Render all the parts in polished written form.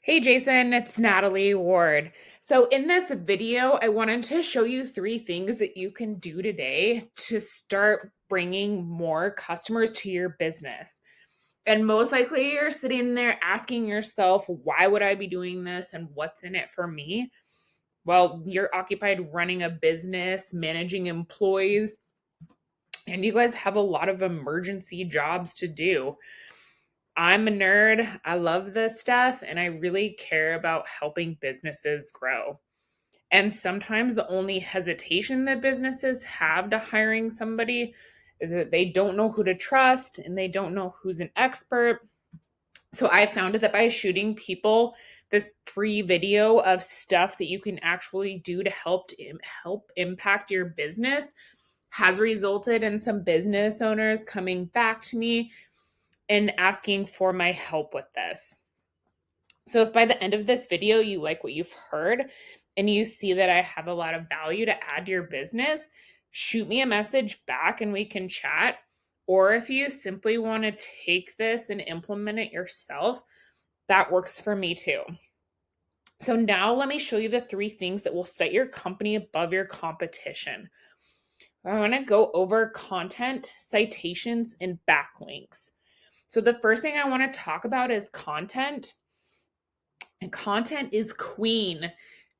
Hey Jason, it's Natalie Ward. So, in this video, I wanted to show you three things that you can do today to start bringing more customers to your business. And most likely, you're sitting there asking yourself, why would I be doing this and what's in it for me? Well, you're occupied running a business, managing employees, and you guys have a lot of emergency jobs to do. I'm a nerd. I love this stuff and I really care about helping businesses grow. And sometimes the only hesitation that businesses have to hiring somebody is that they don't know who to trust and they don't know who's an expert. So I found that by shooting people this free video of stuff that you can actually do to help impact your business has resulted in some business owners coming back to me and asking for my help with this. So if by the end of this video you like what you've heard and you see that I have a lot of value to add to your business, shoot me a message back and we can chat. Or if you simply want to take this and implement it yourself, that works for me too. So now let me show you the three things that will set your company above your competition. I want to go over content, citations, and backlinks. So the first thing I want to talk about is content. And content is queen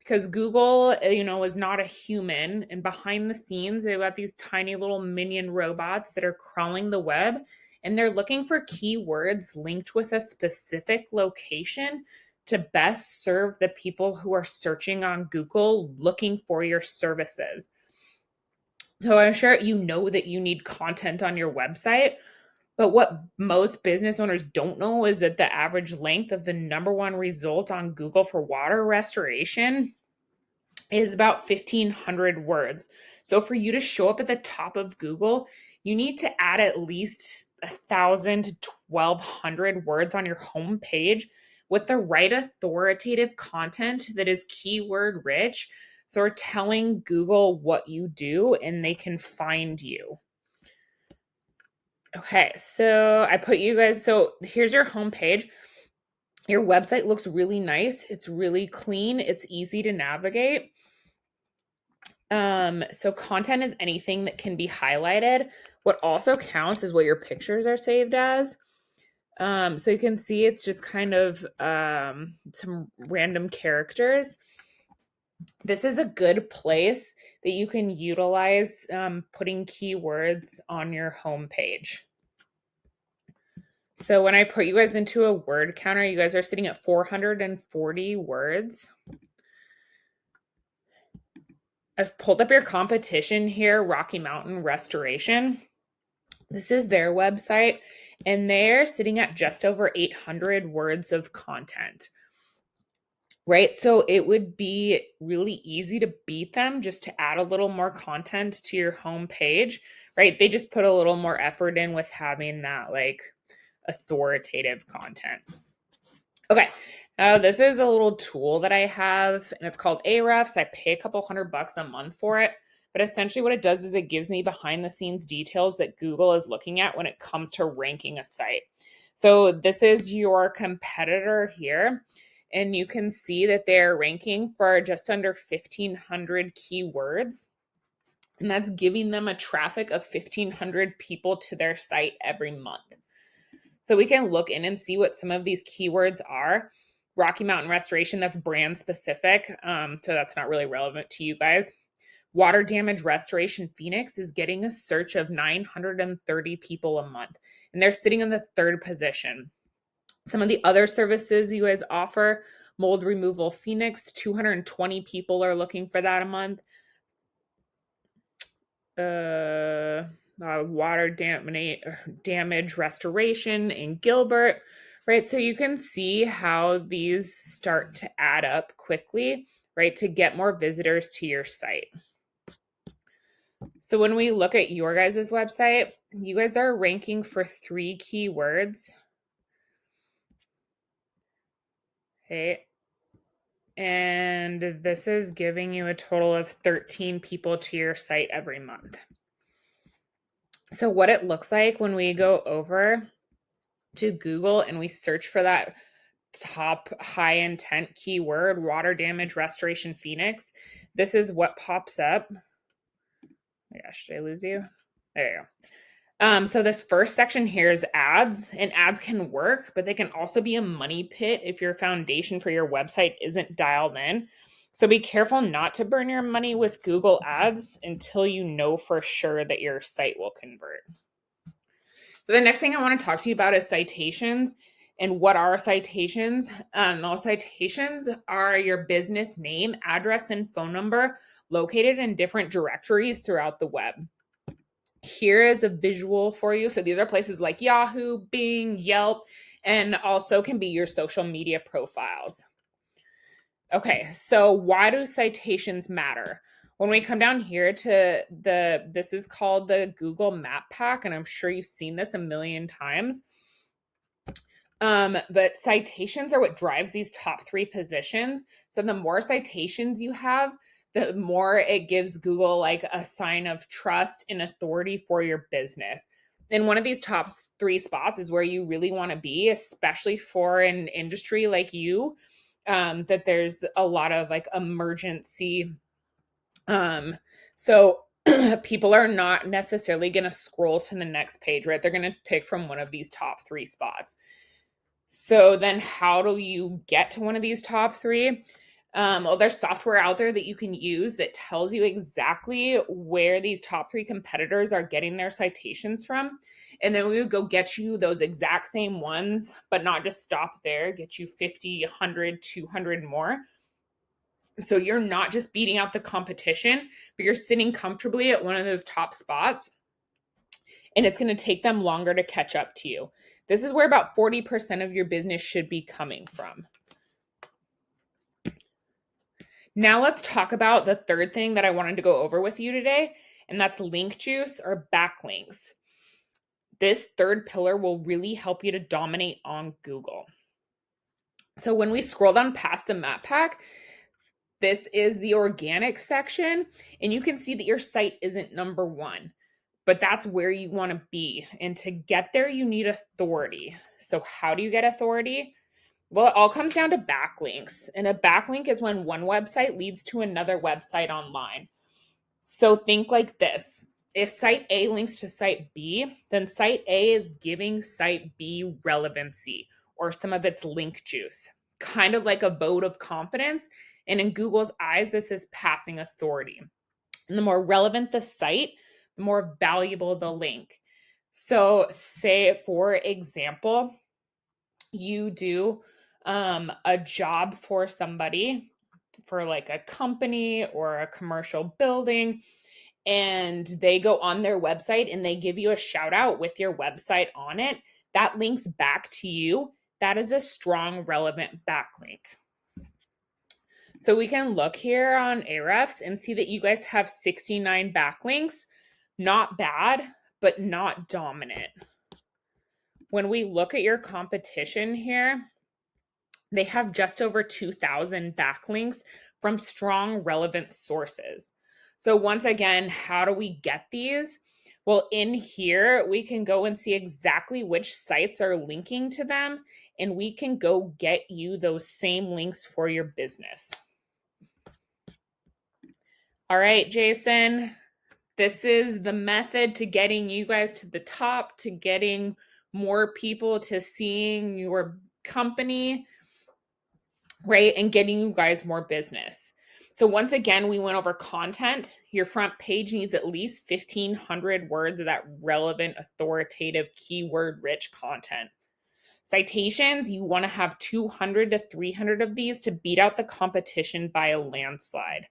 because Google, is not a human. And behind the scenes, they've got these tiny little minion robots that are crawling the web. And they're looking for keywords linked with a specific location to best serve the people who are searching on Google looking for your services. So I'm sure you know that you need content on your website. But what most business owners don't know is that the average length of the number one result on Google for water restoration is about 1,500 words. So for you to show up at the top of Google, you need to add at least 1,000 to 1,200 words on your homepage with the right authoritative content that is keyword rich. So we're telling Google what you do and they can find you. Okay, so I put you guys, so here's your homepage. Your website looks really nice. It's really clean. It's easy to navigate. So content is anything that can be highlighted. What also counts is what your pictures are saved as. So you can see it's just kind of some random characters. This is a good place that you can utilize putting keywords on your homepage. So when I put you guys into a word counter, you guys are sitting at 440 words. I've pulled up your competition here, Rocky Mountain Restoration. This is their website, and they're sitting at just over 800 words of content. Right? So it would be really easy to beat them just to add a little more content to your homepage, right? They just put a little more effort in with having that authoritative content. Okay, this is a little tool that I have, and it's called Ahrefs. I pay a couple $100 a month for it, but essentially what it does is it gives me behind the scenes details that Google is looking at when it comes to ranking a site. So this is your competitor here, and you can see that they're ranking for just under 1,500 keywords, and that's giving them a traffic of 1,500 people to their site every month. So we can look in and see what some of these keywords are. Rocky Mountain Restoration, that's brand specific. So that's not really relevant to you guys. Water Damage Restoration Phoenix is getting a search of 930 people a month, and they're sitting in the third position. Some of the other services you guys offer, Mold Removal Phoenix, 220 people are looking for that a month. Water damage restoration in Gilbert, right? So you can see how these start to add up quickly, right? To get more visitors to your site. So when we look at your guys' website, you guys are ranking for 3 keywords. Okay. And this is giving you a total of 13 people to your site every month. So what it looks like when we go over to Google and we search for that top high intent keyword, water damage restoration Phoenix, this is what pops up. Oh gosh, did I lose you? There you go. So this first section here is ads, and ads can work, but they can also be a money pit if your foundation for your website isn't dialed in. So be careful not to burn your money with Google ads until you know for sure that your site will convert. So the next thing I want to talk to you about is citations. And what are citations? All citations are your business name, address, and phone number located in different directories throughout the web. Here is a visual for you. So these are places like Yahoo, Bing, Yelp, and also can be your social media profiles. Okay, so why do citations matter? When we come down here to this is called the Google Map Pack, and I'm sure you've seen this a million times. But citations are what drives these top 3 positions. So the more citations you have, the more it gives Google like a sign of trust and authority for your business. And one of these top 3 spots is where you really want to be, especially for an industry like you, that there's a lot of like emergency. So people are not necessarily going to scroll to the next page, right? They're going to pick from one of these top 3 spots. So then how do you get to one of these top 3? Well, there's software out there that you can use that tells you exactly where these top 3 competitors are getting their citations from. And then we would go get you those exact same ones, but not just stop there, get you 50, 100, 200 more. So you're not just beating out the competition, but you're sitting comfortably at one of those top spots. And it's going to take them longer to catch up to you. This is where about 40% of your business should be coming from. Now let's talk about the third thing that I wanted to go over with you today, and that's link juice or backlinks. This third pillar will really help you to dominate on Google. So when we scroll down past the map pack, this is the organic section, and you can see that your site isn't number 1. But that's where you want to be. And to get there, you need authority. So how do you get authority? Well, it all comes down to backlinks. And a backlink is when one website leads to another website online. So think like this. If site A links to site B, then site A is giving site B relevancy or some of its link juice, kind of like a vote of confidence. And in Google's eyes, this is passing authority. And the more relevant the site, the more valuable the link. So say, for example, you do a job for somebody, for like a company or a commercial building, and they go on their website and they give you a shout out with your website on it, that links back to you. That is a strong, relevant backlink. So we can look here on Ahrefs and see that you guys have 69 backlinks. Not bad, but not dominant. When we look at your competition here, they have just over 2,000 backlinks from strong, relevant sources. So once again, how do we get these? Well, in here, we can go and see exactly which sites are linking to them, and we can go get you those same links for your business. All right, Jason, this is the method to getting you guys to the top, to getting more people to seeing your company, right? And getting you guys more business. So once again, we went over content. Your front page needs at least 1,500 words of that relevant, authoritative, keyword-rich content. Citations, you want to have 200 to 300 of these to beat out the competition by a landslide.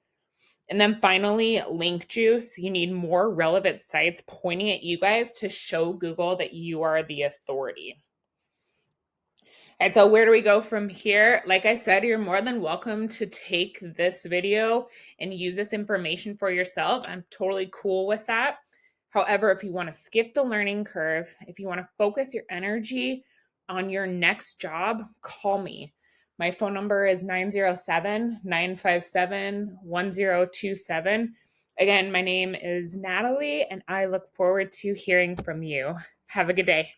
And then finally, link juice. You need more relevant sites pointing at you guys to show Google that you are the authority. And so where do we go from here? Like I said, you're more than welcome to take this video and use this information for yourself. I'm totally cool with that. However, if you want to skip the learning curve, if you want to focus your energy on your next job, call me. My phone number is 907-957-1027. Again, my name is Natalie, and I look forward to hearing from you. Have a good day.